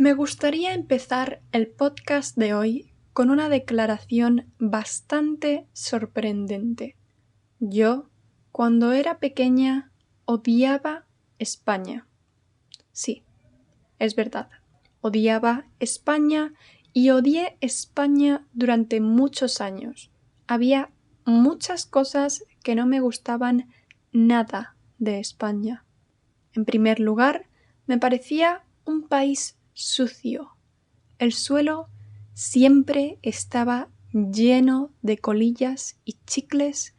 Me gustaría empezar el podcast de hoy con una declaración bastante sorprendente. Yo, cuando era pequeña, odiaba España. Sí, es verdad. Odiaba España y odié España durante muchos años. Había muchas cosas que no me gustaban nada de España. En primer lugar, me parecía un país sucio. El suelo siempre estaba lleno de colillas y chicles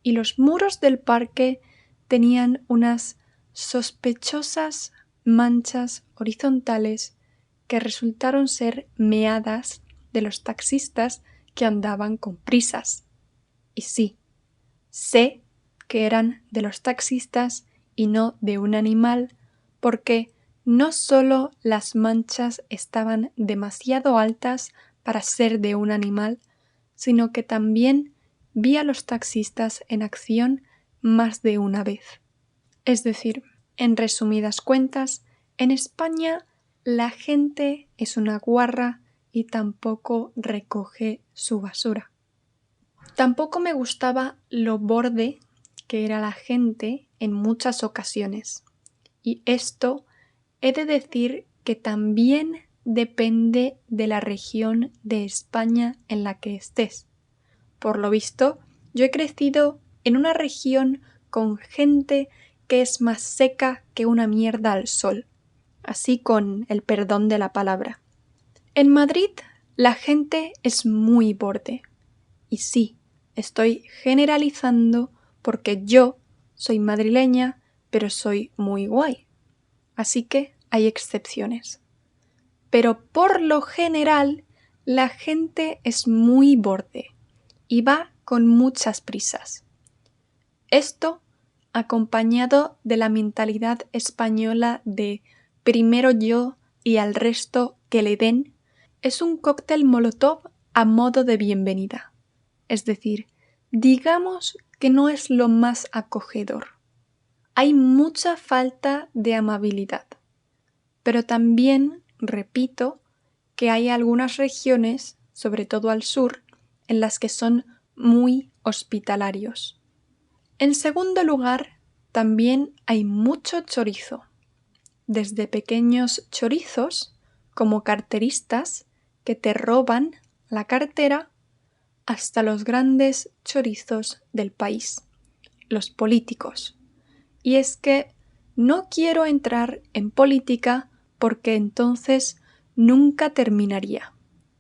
y los muros del parque tenían unas sospechosas manchas horizontales que resultaron ser meadas de los taxistas que andaban con prisas. Y sí, sé que eran de los taxistas y no de un animal, porque no solo las manchas estaban demasiado altas para ser de un animal, sino que también vi a los taxistas en acción más de una vez. Es decir, en resumidas cuentas, en España la gente es una guarra y tampoco recoge su basura. Tampoco me gustaba lo borde que era la gente en muchas ocasiones. Y esto he de decir que también depende de la región de España en la que estés. Por lo visto, yo he crecido en una región con gente que es más seca que una mierda al sol, así con el perdón de la palabra. En Madrid la gente es muy borde. Y sí, estoy generalizando porque yo soy madrileña, pero soy muy guay. Así que hay excepciones. Pero por lo general, la gente es muy borde y va con muchas prisas. Esto, acompañado de la mentalidad española de primero yo y al resto que le den, es un cóctel molotov a modo de bienvenida. Es decir, digamos que no es lo más acogedor. Hay mucha falta de amabilidad. Pero también, repito, que hay algunas regiones, sobre todo al sur, en las que son muy hospitalarios. En segundo lugar, también hay mucho chorizo. Desde pequeños chorizos, como carteristas, que te roban la cartera, hasta los grandes chorizos del país, los políticos. Y es que no quiero entrar en política porque entonces nunca terminaría.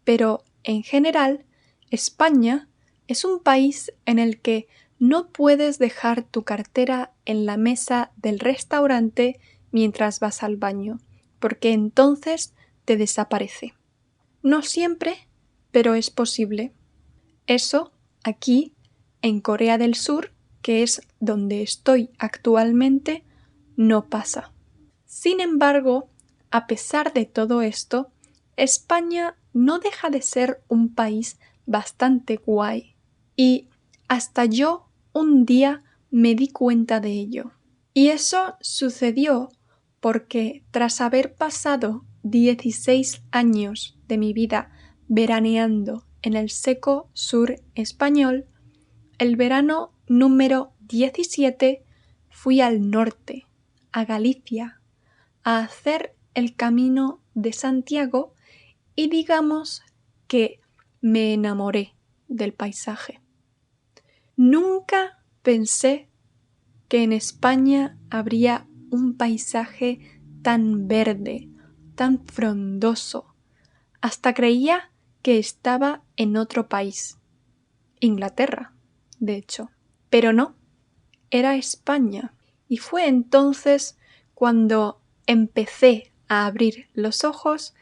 Pero en general, España es un país en el que no puedes dejar tu cartera en la mesa del restaurante mientras vas al baño, porque entonces te desaparece. No siempre, pero es posible. Eso aquí, en Corea del Sur, que es donde estoy actualmente, no pasa. Sin embargo, a pesar de todo esto, España no deja de ser un país bastante guay. Y hasta yo un día me di cuenta de ello. Y eso sucedió porque tras haber pasado 16 años de mi vida veraneando en el seco sur español, el verano número 17 fui al norte, a Galicia, a hacer el camino de Santiago y digamos que me enamoré del paisaje. Nunca pensé que en España habría un paisaje tan verde, tan frondoso. Hasta creía que estaba en otro país, Inglaterra, de hecho. Pero no, era España. Y fue entonces cuando empecé a abrir los ojos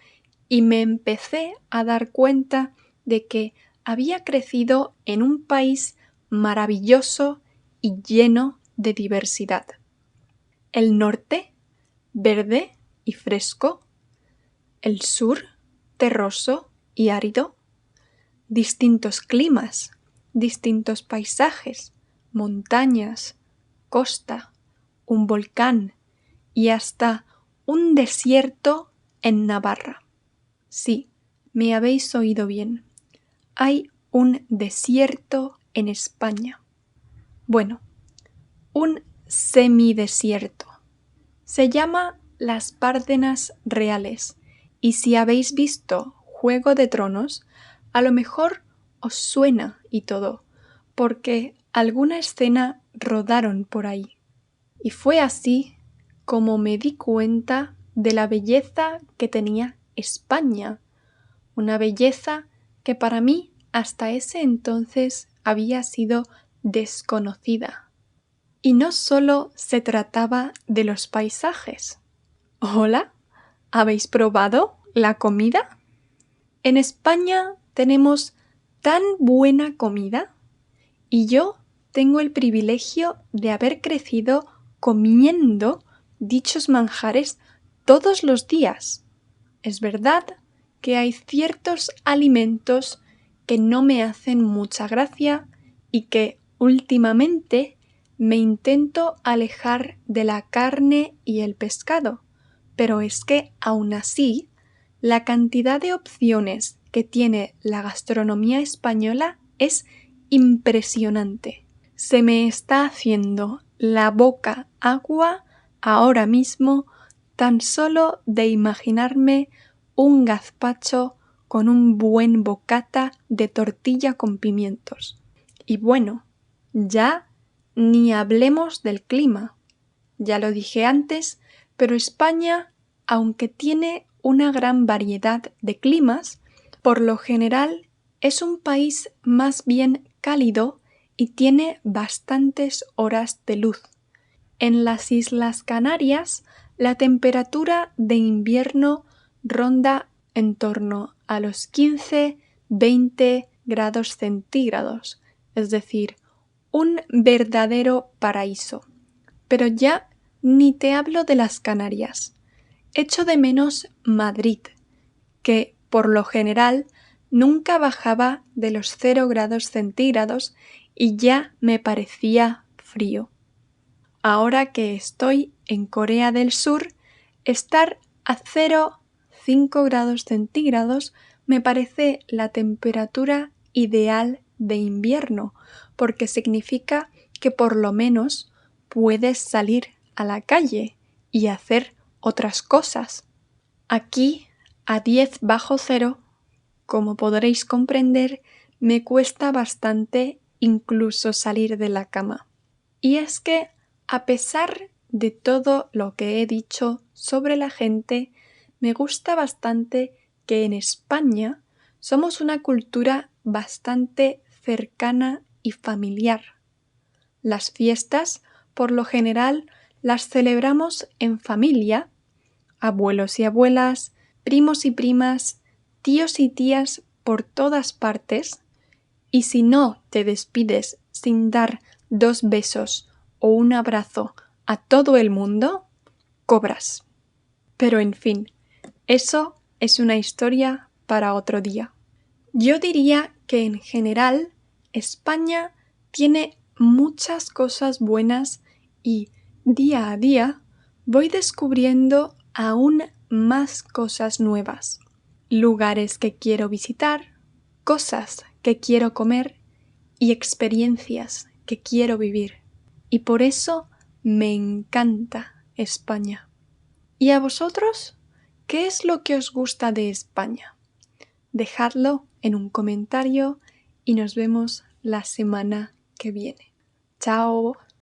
y me empecé a dar cuenta de que había crecido en un país maravilloso y lleno de diversidad. El norte, verde y fresco. El sur, terroso y árido. Distintos climas, distintos paisajes, montañas, costa, un volcán y hasta un desierto en Navarra. Sí, me habéis oído bien. Hay un desierto en España. Bueno, un semidesierto. Se llama las Bárdenas Reales y si habéis visto Juego de Tronos, a lo mejor os suena y todo, porque alguna escena rodaron por ahí. Y fue así como me di cuenta de la belleza que tenía España, una belleza que para mí hasta ese entonces había sido desconocida. Y no solo se trataba de los paisajes. ¿Hola? ¿Habéis probado la comida? En España tenemos tan buena comida y yo tengo el privilegio de haber crecido comiendo dichos manjares todos los días. Es verdad que hay ciertos alimentos que no me hacen mucha gracia y que últimamente me intento alejar de la carne y el pescado, pero es que aún así la cantidad de opciones que tiene la gastronomía española es impresionante. Se me está haciendo la boca agua ahora mismo tan solo de imaginarme un gazpacho con un buen bocata de tortilla con pimientos. Y bueno, ya ni hablemos del clima. Ya lo dije antes, pero España, aunque tiene una gran variedad de climas, por lo general es un país más bien cálido y tiene bastantes horas de luz. En las Islas Canarias, la temperatura de invierno ronda en torno a los 15-20 grados centígrados, es decir, un verdadero paraíso. Pero ya ni te hablo de las Canarias. Echo de menos Madrid, que por lo general nunca bajaba de los 0 grados centígrados y ya me parecía frío. Ahora que estoy en Corea del Sur, estar a 0,5 grados centígrados me parece la temperatura ideal de invierno, porque significa que por lo menos puedes salir a la calle y hacer otras cosas. Aquí, a 10 bajo cero, como podréis comprender, me cuesta bastante incluso salir de la cama. Y es que, a pesar de todo lo que he dicho sobre la gente, me gusta bastante que en España somos una cultura bastante cercana y familiar. Las fiestas, por lo general, las celebramos en familia, abuelos y abuelas, primos y primas, tíos y tías por todas partes, y si no te despides sin dar 2 besos o un abrazo a todo el mundo, cobras. Pero en fin, eso es una historia para otro día. Yo diría que en general España tiene muchas cosas buenas y día a día voy descubriendo aún más cosas nuevas, lugares que quiero visitar, cosas que quiero comer y experiencias que quiero vivir. Y por eso me encanta España. ¿Y a vosotros? ¿Qué es lo que os gusta de España? Dejadlo en un comentario y nos vemos la semana que viene. ¡Chao!